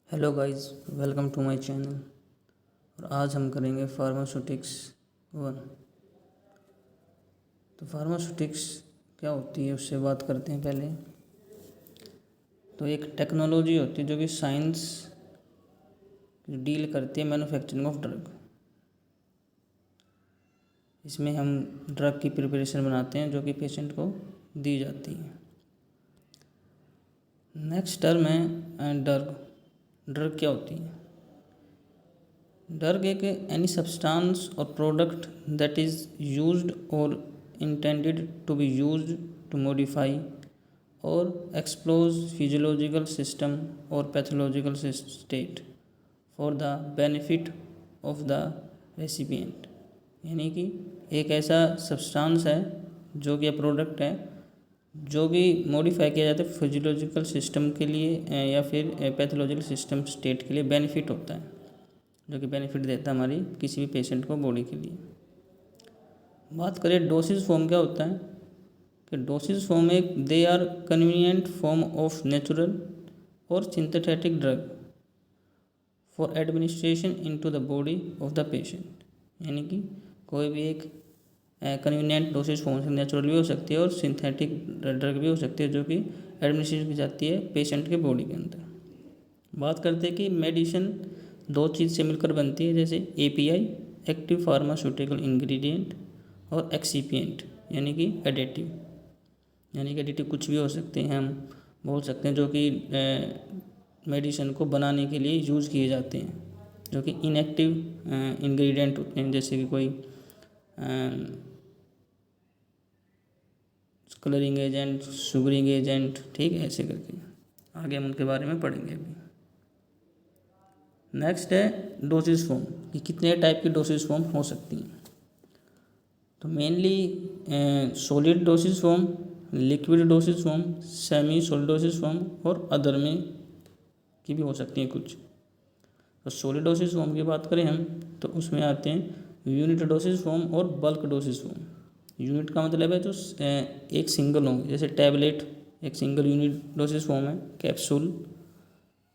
Hello guys, welcome to my channel. और आज हम करेंगे फार्मास्यूटिक्स 1। तो फार्मास्यूटिक्स क्या होती है उससे बात करते हैं पहले। तो एक टेक्नोलॉजी होती है जो कि साइंस डील करती है मैन्युफैक्चरिंग ऑफ ड्रग। इसमें हम ड्रग की प्रिपरेशन बनाते हैं जो कि पेशेंट को दी जाती है। नेक्स्ट टर्म है ड्रग। ड्रग क्या होती है? ड्रग एक एनी सब्सटेंस और प्रोडक्ट दैट इज़ यूज्ड और intended to be used to modify और एक्सप्लोज फिजियोलॉजिकल सिस्टम और pathological state for the benefit of the recipient. यानी कि एक ऐसा सब्सटेंस है जो कि प्रोडक्ट है जो कि मॉडिफाई किया जाता है फिजियोलॉजिकल सिस्टम के लिए या फिर पैथोलॉजिकल सिस्टम स्टेट के लिए बेनिफिट होता है, जो कि बेनिफिट देता है हमारी किसी भी पेशेंट को बॉडी के लिए। बात करें डोसेज फॉर्म क्या होता है कि डोसेज फॉर्म एक they are convenient form of natural और synthetic drug for administration into the body of the patient. यानी कि कोई भी एक कन्वीनियंट डोसेज फॉर्म से नेचुरल भी हो सकती है और सिंथेटिक ड्रग भी हो सकती है जो कि एडमिनिस्ट्रेशन की जाती है पेशेंट के बॉडी के अंदर। बात करते हैं कि मेडिसिन दो चीज़ से मिलकर बनती है, जैसे एपीआई एक्टिव फार्मास्यूटिकल इंग्रेडिएंट और एक्सीपिएंट यानी कि एडिटिव। यानी कि एडिटिव कुछ भी हो सकते हैं, हम बोल सकते हैं जो कि मेडिसिन को बनाने के लिए यूज़ किए जाते हैं, जो कि इनएक्टिव इंग्रेडिएंट होते हैं, जैसे कि कोई कलरिंग एजेंट, शुगरिंग एजेंट, ठीक है, ऐसे करके आगे हम उनके बारे में पढ़ेंगे अभी। नेक्स्ट है डोसेज फॉर्म कि कितने टाइप की डोसेज फॉर्म हो सकती हैं। तो mainly solid dosage form, liquid dosage form, semi solid dosage form और अदर में की भी हो सकती हैं कुछ। तो सॉलिड डोसेज फॉर्म की बात करें हम तो उसमें आते हैं यूनिट डोसेज फॉर्म और बल्क डोसेज फॉर्म। यूनिट का मतलब है जो एक सिंगल होंगे, जैसे टैबलेट एक सिंगल यूनिट डोसेज फॉर्म है, कैप्सूल,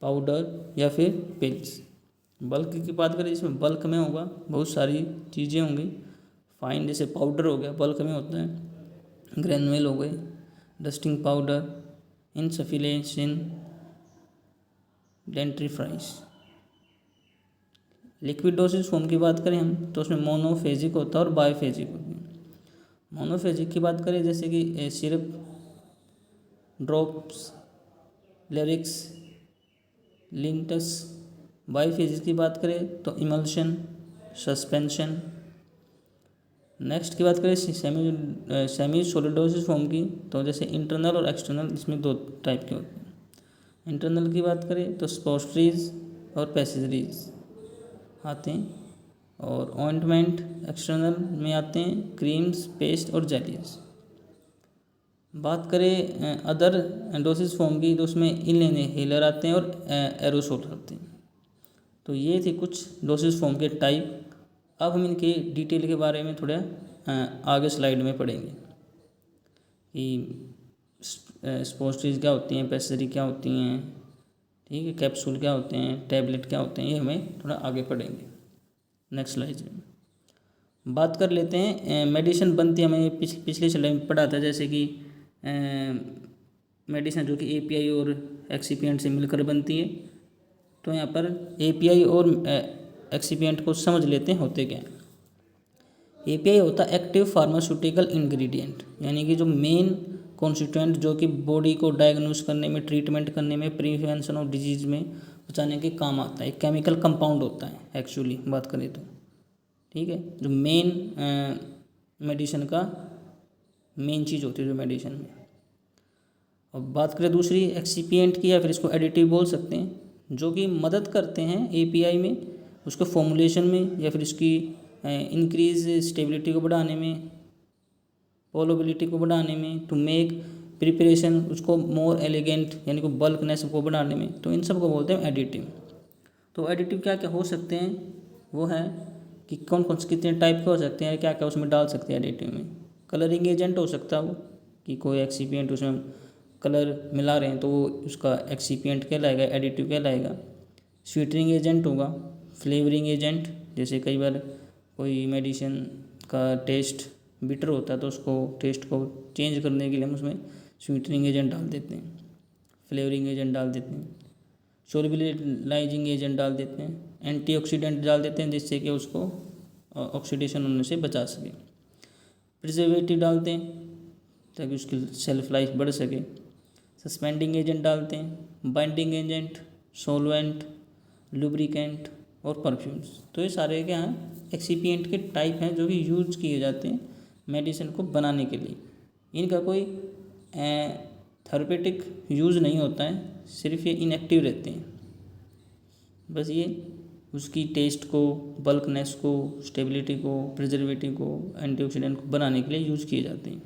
पाउडर या फिर पिल्स। बल्क की बात करें इसमें बल्क में होगा, बहुत सारी चीज़ें होंगी। फाइन जैसे पाउडर हो गया बल्क में होता है, ग्रेनुअल हो गए, dusting powder, insufficient dentifrice. Liquid dosage form की बात करें हम तो उसमें मोनोफेजिक होता है और बायोफेजिक होता है। मोनोफेजिक की बात करें जैसे कि सिरप, ड्रॉप्स, लिरिक्स, लिंटस। बायोफेजिक की बात करें तो इमल्शन, सस्पेंशन। नेक्स्ट की बात करें सेमी सॉलिड डोसेज फॉर्म की तो जैसे इंटरनल और एक्सटर्नल, इसमें दो टाइप के होते हैं। इंटरनल की बात करें तो स्पोस्ट्रीज और पैसेजरीज आते हैं, और ऑइंटमेंट एक्सटर्नल में आते हैं क्रीम्स, पेस्ट और जेलीज। बात करें अदर डोसेज फॉर्म की तो उसमें इनहेलर आते हैं और एरोसोल आते हैं। तो ये थी कुछ डोसेज फॉर्म के टाइप। अब हम इनके डिटेल के बारे में थोड़ा आगे स्लाइड में पढ़ेंगे कि स्पोस्ट्रीज क्या होती हैं, पैसेजरी क्या होती हैं, ठीक है, कैप्सूल क्या होते हैं, टैबलेट क्या होते हैं, ये हमें थोड़ा आगे पढ़ेंगे नेक्स्ट स्लाइड में। बात कर लेते हैं मेडिसिन बनती है, हमें पिछले स्लाइड में पढ़ा था, जैसे कि मेडिसिन जो कि एपीआई और एक्सीपिएंट से मिलकर बनती है। तो यहाँ पर एपीआई और एक्सीपिएंट को समझ लेते हैं होते क्या हैं। एपीआई होता है एक्टिव फार्मास्यूटिकल इंग्रेडिएंट, यानी कि जो मेन कॉन्स्टिट्यूएंट जो कि बॉडी को डायग्नोस करने में, ट्रीटमेंट करने में, प्रिवेंशन ऑफ डिजीज़ में बचाने के काम आता है। एक केमिकल कंपाउंड होता है एक्चुअली बात करें तो, ठीक है, जो मेन मेडिसिन का मेन चीज़ होती है जो मेडिसिन में। और बात करें दूसरी एक्सीपिएंट की, या फिर इसको एडिटिव बोल सकते हैं, जो कि मदद करते हैं एपीआई में, उसको फॉर्मुलेशन में, या फिर इसकी इंक्रीज स्टेबिलिटी को बढ़ाने में, पोलोबिलिटी को बढ़ाने में, टू मेक प्रिपरेशन उसको मोर एलिगेंट यानी कि बल्कनेस को बढ़ाने में। तो इन सब को बोलते हैं एडिटिव। तो एडिटिव क्या क्या हो सकते हैं वो है कि कौन कौन से कितने टाइप के हो सकते हैं, क्या क्या उसमें डाल सकते हैं एडिटिव में। कलरिंग एजेंट हो सकता है वो, कि कोई एक्सीपिएंट उसमें कलर मिला रहे हैं तो वो उसका एक्सीपिएंट कहलाएगा, एडिटिव कहलाएगा। स्वीटनिंग एजेंट होगा, फ्लेवरिंग एजेंट, जैसे कई बार कोई मेडिसिन का टेस्ट बिटर होता है तो उसको टेस्ट को चेंज करने के लिए हम उसमें स्वीटनिंग एजेंट डाल देते हैं, फ्लेवरिंग एजेंट डाल देते हैं, सोल्युबलाइजिंग एजेंट डाल देते हैं, एंटीऑक्सीडेंट डाल देते हैं जिससे कि उसको ऑक्सीडेशन होने से बचा सके, प्रिजर्वेटिव डालते हैं ताकि उसकी शेल्फ लाइफ बढ़ सके, सस्पेंडिंग एजेंट डालते हैं, बाइंडिंग एजेंट, सॉल्वेंट, लुब्रिकेंट और परफ्यूम्स। तो ये सारे क्या हैं, एक्सीपिएंट के टाइप हैं जो कि यूज किए जाते हैं मेडिसिन को बनाने के लिए। इनका कोई थेरेपेटिक यूज़ नहीं होता है, सिर्फ ये इनएक्टिव रहते हैं। बस ये उसकी टेस्ट को, बल्कनेस को, स्टेबिलिटी को, प्रिजर्वेटिव को, एंटीऑक्सीडेंट को बनाने के लिए यूज़ किए जाते हैं।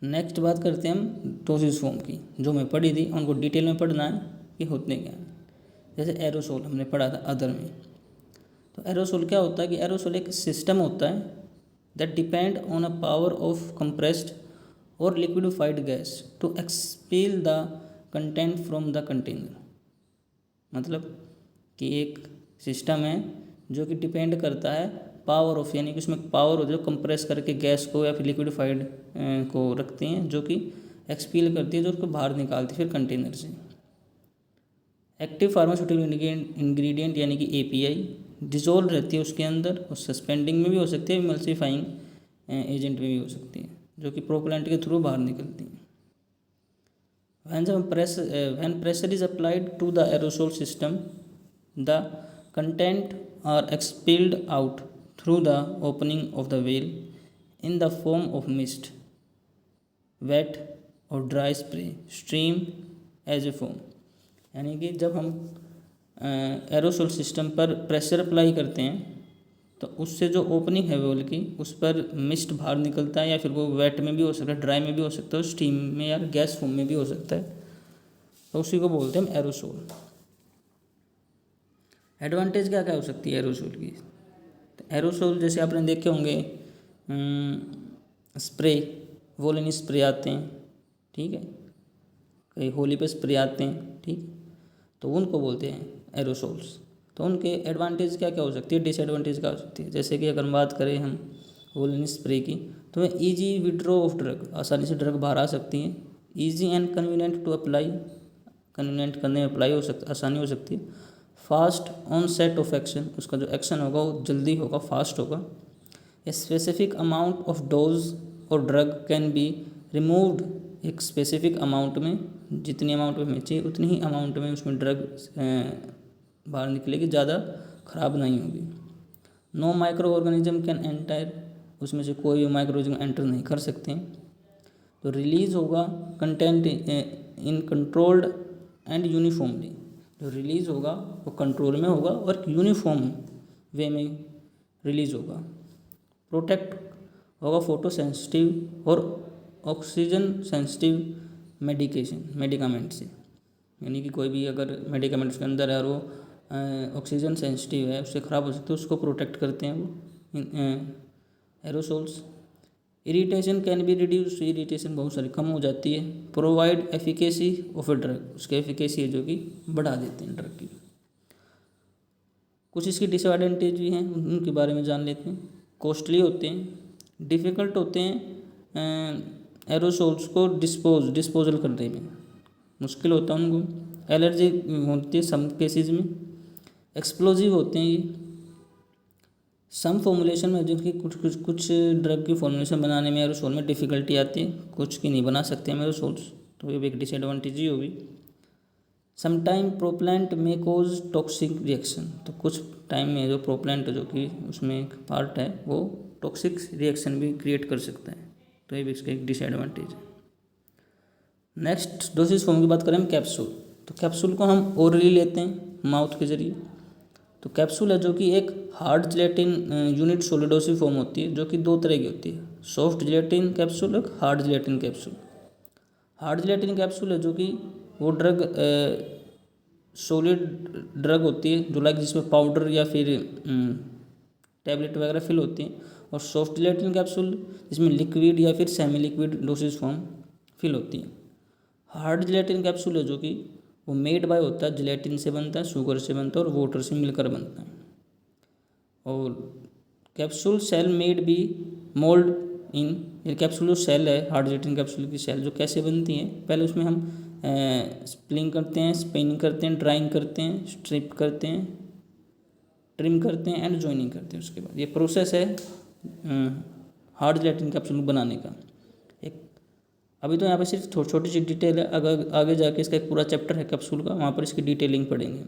नेक्स्ट बात करते हैं हम डोसेज फॉर्म की, जो मैं पढ़ी थी उनको डिटेल में पढ़ना है कि होते क्या हैं। जैसे एरोसोल हमने पढ़ा था अदर में। तो एरोसोल क्या होता है कि एरोसोल एक सिस्टम होता है that depend on a power of compressed और liquefied gas to expel the content from the container. मतलब कि एक सिस्टम है जो कि डिपेंड करता है पावर ऑफ, यानी कि उसमें पावर हो जो कंप्रेस करके गैस को या फिर लिक्विडिफाइड को रखते हैं, जो कि एक्सपील करती है, जो उसको बाहर निकालती है फिर कंटेनर से। एक्टिव फार्मास्यूटिकल इंग्रेडिएंट यानी कि एपीआई डिजोल्व रहती है उसके अंदर, और सस्पेंडिंग में भी हो सकती है, इमल्सिफाइंग एजेंट में भी हो सकती है, जो कि प्रोपेलेंट के थ्रू बाहर निकलती है। When pressure is applied to the aerosol system, the content are expelled out through the opening of the valve in the form of mist, wet or dry spray, stream as a foam। यानी कि जब हम aerosol system पर pressure apply करते हैं तो उससे जो ओपनिंग है वेल की, उस पर मिस्ट बाहर निकलता है, या फिर वो वेट में भी हो सकता है, ड्राई में भी हो सकता है, स्टीम में या गैस फॉर्म में भी हो सकता है, तो उसी को बोलते हैं हम एरोसोल। एडवांटेज क्या क्या हो सकती है एरोसोल की? तो एरोसोल जैसे आपने देखे होंगे स्प्रे, वोलिन स्प्रे आते हैं, ठीक है, कई होली पे स्प्रे आते हैं, ठीक, तो उनको बोलते हैं एरोसोल्स। तो उनके एडवांटेज क्या क्या हो सकती है, डिसएडवांटेज क्या हो सकती है? जैसे कि अगर बात करें हम वोलिन स्प्रे की, तो ईजी विड्रॉ ऑफ ड्रग, आसानी से ड्रग बाहर आ सकती हैं, easy and convenient to apply, convenient करने में अप्लाई हो सकता, आसानी हो सकती है, fast onset of action, उसका जो एक्शन होगा वो जल्दी होगा, फास्ट होगा, a specific amount of dose और ड्रग कैन बी रिमूव्ड, एक स्पेसिफिक अमाउंट में, जितनी अमाउंट में हमें चाहिए उतनी ही अमाउंट में उसमें ड्रग बाहर निकलेगी, ज़्यादा ख़राब नहीं होगी। No microorganism can enter, उसमें से कोई भी माइक्रो ऑर्गेनिज्म एंटर नहीं कर सकते हैं। तो रिलीज़ होगा content in controlled and uniformly, जो रिलीज़ होगा वो कंट्रोल में होगा और यूनिफॉर्म वे में रिलीज़ होगा। प्रोटेक्ट होगा फोटो सेंसिटिव और ऑक्सीजन सेंसिटिव मेडिकामेंट से, यानी कि कोई भी अगर मेडिकामेंट उसके अंदर है और वो ऑक्सीजन सेंसिटिव है, उससे ख़राब हो सकता है, उसको प्रोटेक्ट करते हैं वो aerosols. Irritation can be reduce, irritation बहुत सारी कम हो जाती है। Provide efficacy of a drug, उसके एफिकेसी है जो कि बढ़ा देते हैं ड्रग की। कुछ इसकी डिसएडवांटेज भी हैं, उनके बारे में जान लेते हैं। कॉस्टली होते हैं, डिफ़िकल्ट होते हैं, एरोसोल्स को डिस्पोजल करने में मुश्किल होता है उनको, एलर्जी होती है सम केसेस में, एक्सप्लोजिव होते हैं ये। सम फॉर्मुलेशन में जिनकी कुछ ड्रग की फॉर्मुलेशन बनाने में एरोसोल में डिफ़िकल्टी आती है, कुछ की नहीं बना सकते हम एरोसोल्स, तो ये भी एक डिसएडवांटेज ही होगी। समटाइम प्रोपेलेंट में कोज टॉक्सिक रिएक्शन, तो कुछ टाइम में जो प्रोपेलेंट जो कि उसमें एक पार्ट है वो टॉक्सिक रिएक्शन भी क्रिएट कर सकता है, तो ये भी इसका एक डिसएडवांटेज है। नेक्स्ट डोसेज फॉर्म की बात करें हम कैप्सूल, तो कैप्सूल को हम ओरली लेते हैं माउथ के जरिए। तो कैप्सूल है जो कि एक हार्ड जिलेटिन यूनिट सोलिडोसिव फॉर्म होती है, जो कि दो तरह की होती है, सॉफ्ट जिलेटिन कैप्सूल और hard gelatin capsule. Hard gelatin capsule है जो कि वो ड्रग सॉलिड ड्रग होती है, जो लाइक जिसमें पाउडर या फिर टैबलेट वगैरह फिल होती हैं, और सॉफ्ट जिलेटिन कैप्सूल जिसमें लिक्विड या फिर semi liquid dosage form fill होती हैं। हार्ड जिलेटिन कैप्सूल है जो कि वो मेड बाय होता है, जिलेटिन से बनता है, शुगर से बनता है और वाटर से मिलकर बनता है। और capsule shell made by mould in, ये कैप्सूल जो सेल है, हार्ड जेलेटिन कैप्सूल की सेल जो कैसे बनती है, पहले उसमें हम स्प्लिंग करते हैं, स्पिनिंग करते हैं, ड्राइंग करते हैं, स्ट्रिप करते हैं, ट्रिम करते हैं एंड जॉइनिंग करते हैं। उसके बाद ये प्रोसेस है हार्ड जेलेटिन कैप्सूल बनाने का। एक अभी तो यहाँ पे सिर्फ छोटी सी डिटेल है, अगर आगे जाके इसका एक पूरा चैप्टर है कैप्सूल का, वहाँ पर इसकी डिटेलिंग पढ़ेंगे।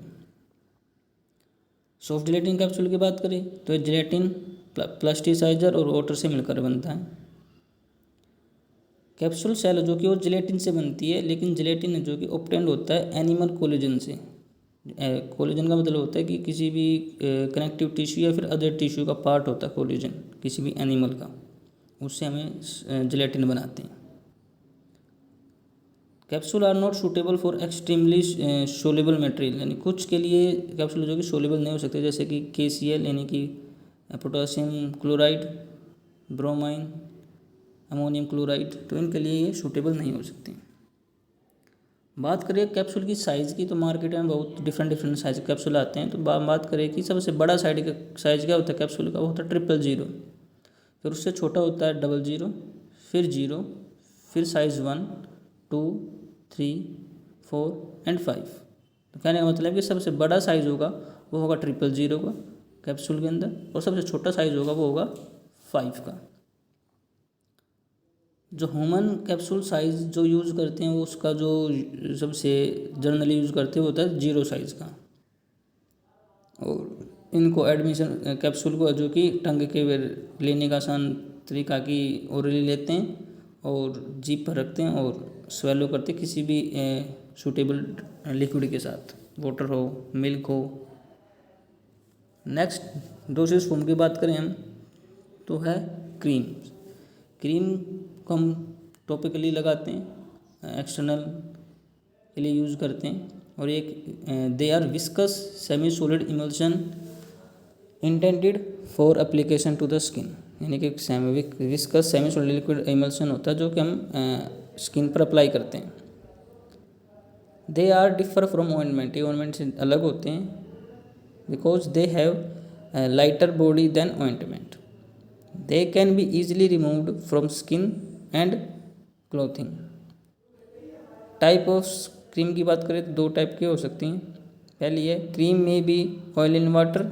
सॉफ्ट जेलेटिन कैप्सूल की बात करें तो जेलेटिन प्लास्टिसाइजर और वाटर से मिलकर बनता है। कैप्सूल सेल जो कि वो जेलेटिन से बनती है, लेकिन जेलेटिन जो कि ऑब्टेंड होता है एनिमल कोलेजन से। कोलेजन का मतलब होता है कि किसी भी कनेक्टिव टिश्यू या फिर अदर टिश्यू का पार्ट होता है कोलेजन, किसी भी एनिमल का, उससे हमें जेलेटिन बनाते हैं। Capsule are not suitable for extremely soluble material, यानी कुछ के लिए कैप्सूल जो कि सोलेबल नहीं हो सकते, जैसे कि KCl यानी कि potassium chloride, bromine, ammonium chloride, तो इनके लिए ये सूटेबल नहीं हो सकते। बात करें कैप्सूल की साइज़ की, तो मार्केट में बहुत डिफरेंट साइज़ के कैप्सूल आते हैं। तो बात करें कि सबसे बड़ा साइज़ क्या होता है कैप्सूल का, वो होता है 000, फिर उससे छोटा होता है 00, फिर 0, फिर साइज़ 1, 2, 3, 4 एंड 5। तो कहने का मतलब कि सबसे बड़ा साइज़ होगा वो होगा 000 का कैप्सूल के अंदर, और सबसे छोटा साइज़ होगा वो होगा 5 का। जो ह्यूमन कैप्सूल साइज़ जो यूज़ करते हैं, वो उसका जो सबसे जनरली यूज़ करते हैं वो होता है 0 साइज़ का। और इनको एडमिशन कैप्सूल को जो कि टंग के लेने का आसान तरीका की ओरली लेते हैं और जीभ पर रखते हैं और स्वेलो करते हैं किसी भी सूटेबल लिक्विड के साथ, वाटर हो, मिल्क हो। नेक्स्ट डोसेज फॉर्म की बात करें हम तो है क्रीम। क्रीम को हम टॉपिकली लगाते हैं, एक्सटर्नल के लिए यूज़ करते हैं। और एक they are viscous semi solid emulsion intended for application to the skin, यानी कि viscous semi solid liquid emulsion होता है जो कि हम स्किन पर अप्लाई करते हैं। They are differ from ointment, ये ऑइंटमेंट से अलग होते हैं, because they have lighter body than ointment. They can be easily removed from skin and clothing. Type of cream की बात करें तो 2 टाइप की हो सकती हैं। पहली है क्रीम में भी oil in water,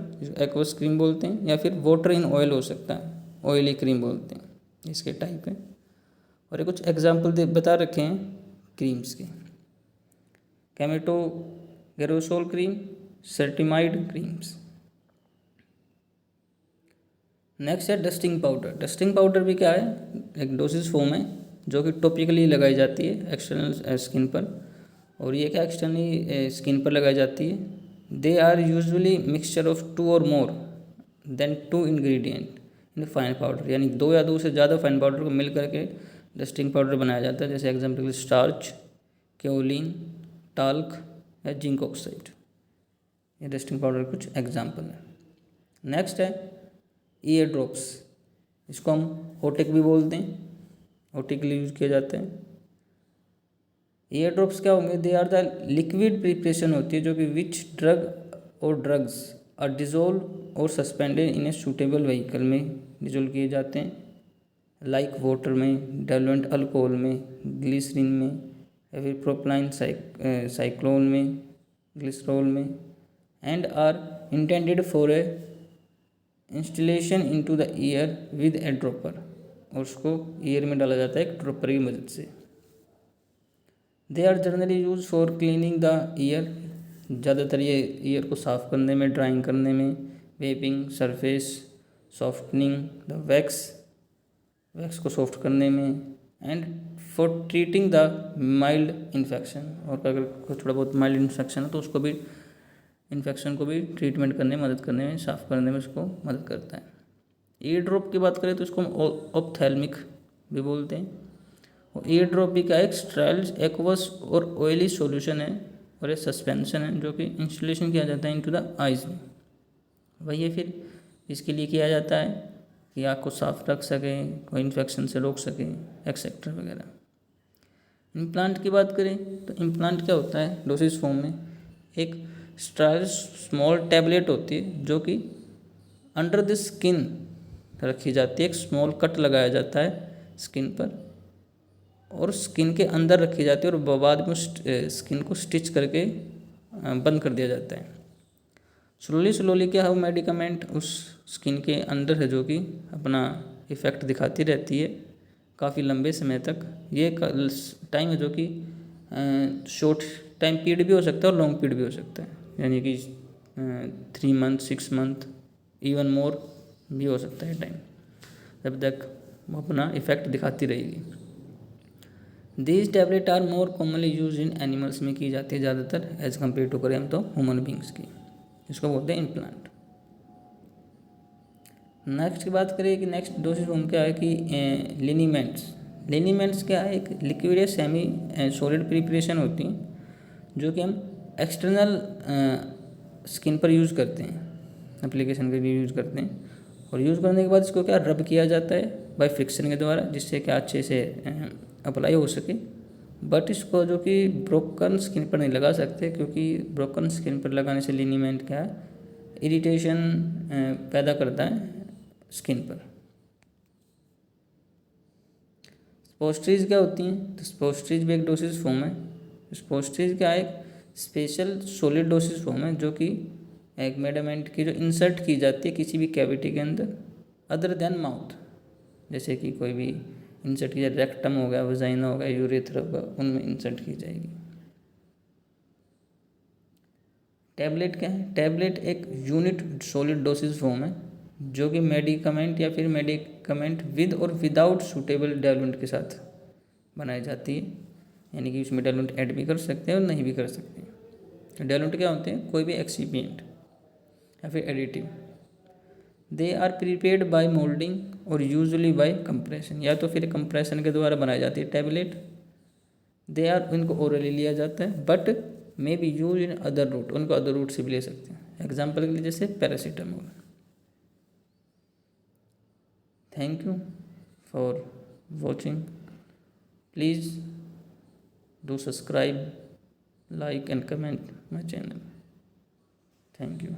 aqueous cream बोलते हैं, या फिर वाटर इन ऑयल हो सकता है, ऑयली क्रीम बोलते हैं, इसके टाइप है। और ये कुछ एग्जाम्पल बता रखे हैं क्रीम्स के, कैमेटो गेरोसोल क्रीम, सेटिमाइड क्रीम्स। नेक्स्ट है डस्टिंग पाउडर। डस्टिंग पाउडर भी क्या है, एक डोसेज फॉर्म है जो कि टॉपिकली लगाई जाती है एक्सटर्नल स्किन पर, और ये क्या एक्सटर्नली स्किन पर लगाई जाती है। They are usually mixture of 2 और more than 2 ingredient in fine powder, यानी 2 या 2 से ज़्यादा फाइन पाउडर को मिल करके डस्टिंग पाउडर बनाया जाता है। जैसे एग्जाम्पल स्टार्च, केओलिन, टाल्क या जिंक ऑक्साइड, ये डस्टिंग पाउडर कुछ एग्जाम्पल है। नेक्स्ट है ईयर ड्रॉप्स, इसको हम ओटिक भी बोलते हैं, ओटिक के लिए यूज किया जाता है। ईयर ड्रॉप्स क्या होंगे, they are the liquid preparation होती है जो कि विच ड्रग और ड्रग्स आर डिजोल्व और suspended in a suitable vehicle में डिजोल्व किए जाते हैं, लाइक वाटर में, डाइल्यूएंट अल्कोहल में, ग्लिसरीन में, या फिर प्रोपलाइन साइक्लोन में, ग्लिसरॉल में, and are intended for a instillation into the ear with a dropper, और उसको ईयर में डाला जाता है एक ड्रॉपर की मदद से। They are generally use for cleaning the ear, ज़्यादातर ये ईयर को साफ़ करने में, ड्राइंग करने में, vaping surface, softening the wax को सॉफ्ट करने में, and for treating the mild infection, और अगर थोड़ा बहुत माइल्ड इन्फेक्शन है तो उसको भी, इन्फेक्शन को भी ट्रीटमेंट करने में, मदद करने में, साफ़ करने में उसको मदद करता है। ईयर ड्रॉप की बात करें तो इसको हम ऑप्थेल्मिक भी बोलते हैं। और ईयर ड्रॉप भी क्या है, एक स्टेराइल एक्वस और ऑयली सॉल्यूशन है और एक सस्पेंशन है जो कि इंस्टॉलेशन किया जाता है इनटू द आइज़ में। वही है फिर इसके लिए किया जाता है कि आँख को साफ रख सकें, कोई इन्फेक्शन से रोक सकें, एक्सेट्रा वगैरह। इम्प्लांट की बात करें तो इम्प्लांट क्या होता है, डोसेज फॉर्म में एक स्ट्राइल स्मॉल टैबलेट होती है जो कि अंडर द स्किन रखी जाती है। एक स्मॉल कट लगाया जाता है स्किन पर और स्किन के अंदर रखी जाती है और बाद में स्किन को स्टिच करके बंद कर दिया जाता है। स्लोली क्या है, वो मेडिकामेंट उस स्किन के अंदर है जो कि अपना इफ़ेक्ट दिखाती रहती है काफ़ी लंबे समय तक। ये टाइम है जो कि शॉर्ट टाइम पीरियड भी हो सकता है और लॉन्ग पीरियड भी हो सकता है, यानी कि 3 मंथ 6 मंथ इवन मोर भी हो सकता है टाइम, जब तक वो अपना इफ़ेक्ट दिखाती रहेगी। These tablet are more commonly use in animals में की जाती है ज़्यादातर एज कम्पेयर टू करें हम तो ह्यूमन बींग्स की, इसको बोलते हैं इम्प्लांट। नेक्स्ट की बात करें कि नेक्स्ट डोसेज फॉर्म क्या है कि लिनीमेंट्स क्या है, एक लिक्विड या सेमी सॉलिड प्रिपरेशन होती हैं जो कि हम एक्सटर्नल स्किन पर यूज़ करते हैं, एप्लीकेशन के लिए यूज़ करते हैं। और यूज़ करने के बाद इसको क्या रब किया जाता है बाय फ्रिक्शन के द्वारा, जिससे क्या अच्छे से अप्लाई हो सके। बट इसको जो कि ब्रोकन स्किन पर नहीं लगा सकते, क्योंकि ब्रोकन स्किन पर लगाने से लिनीमेंट क्या है, इरिटेशन पैदा करता है स्किन पर। स्पोस्ट्रीज क्या होती हैं, तो स्पोस्ट्रीज भी एक डोसेज फॉर्म है। स्पोस्ट्रीज क्या है, एक स्पेशल सॉलिड डोसेज फॉर्म है जो कि एक मेडिकामेंट की जो इंसर्ट की जाती है किसी भी कैविटी के अंदर अदर देन माउथ, जैसे कि कोई भी इंसर्ट किया, रेक्टम हो गया, वजाइना हो गया, यूरेथ्रा होगा, उनमें इंसर्ट की जाएगी। टैबलेट क्या है, टैबलेट एक यूनिट सॉलिड डोसेज फॉर्म है जो कि मेडिकामेंट या फिर मेडिकामेंट विद और विदाउट सूटेबल डाइल्यूएंट के साथ बनाई जाती है, यानी कि उसमें डाइल्यूएंट ऐड भी कर सकते हैं और नहीं भी कर सकते हैं। डाइल्यूएंट क्या होते हैं, कोई भी एक्सिपिएंट या फिर additive. They are prepared by moulding और यूजुअली बाय कंप्रेशन, या तो फिर कंप्रेशन के द्वारा बनाई जाती है टैबलेट। दे आर, उनको ओरली लिया जाता है, but may be use in other route, उनको अदर रूट से भी ले सकते हैं, एग्जाम्पल के लिए जैसे paracetamol. Thank you for watching, please do subscribe, like and comment my channel. Thank you.